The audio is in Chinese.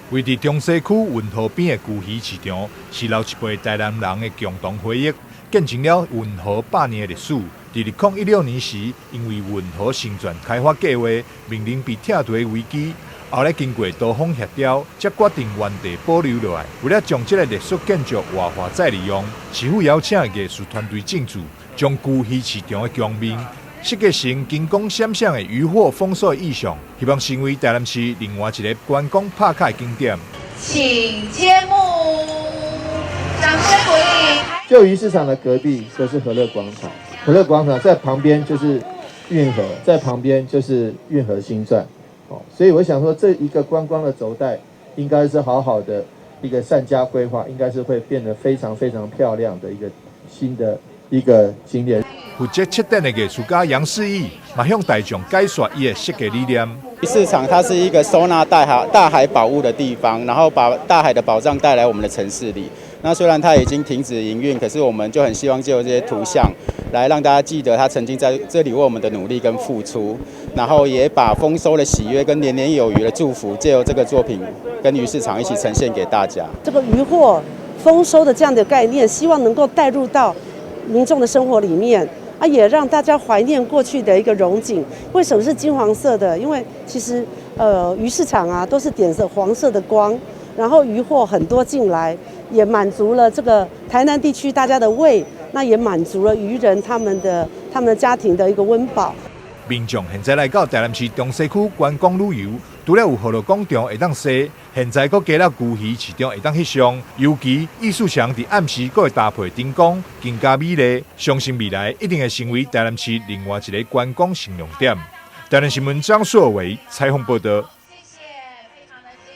位伫中西区运河边的旧鱼市场，是老一辈台南人的共同回忆，见证了运河100年的历史。在2016年时，因为运河新全开发计划面临被拆除的危机，后来经过多方协调，才决定原地保留下来。为了将这个历史建筑活化再利用，市府邀请艺术团队进驻，将旧鱼市场的墙面设计成金光闪闪的渔火丰收的意象，希望成为台南市另外一个观光打卡的景点。请揭幕，掌声鼓励。旧鱼市场的隔壁就是和乐广场，和乐广场在旁边就是运河，在旁边就是运河新站。所以我想说，这一个观光的轴带，应该是好好的一个善加规划，应该是会变得非常非常漂亮的一个新的一个景点。负责策展的艺术家杨世义，嘛向大众解说伊的设计理念。市场它是一个收纳大海宝物的地方，然后把大海的宝藏带来我们的城市里。那虽然它已经停止营运，可是我们就很希望借由这些图像，来让大家记得他曾经在这里为我们的努力跟付出，然后也把丰收的喜悦跟年年有余的祝福，借由这个作品跟鱼市场一起呈现给大家。这个渔获丰收的这样的概念，希望能够带入到民众的生活里面。也让大家怀念过去的一个荣景。为什么是金黄色的？因为其实鱼市场都是点着黄色的光，然后渔获很多进来，也满足了这个台南地区大家的胃，那也满足了渔人他们的家庭的一个温饱。民众现在来到台南市中西区观光旅游，除了有河乐广场会当踅，现在佫加了旧鱼市场会当翕相，尤其艺术墙伫暗时佫会搭配灯光，更加美丽。相信未来一定会成为台南市另外一个观光新亮点。台南新闻张硕伟采访报道。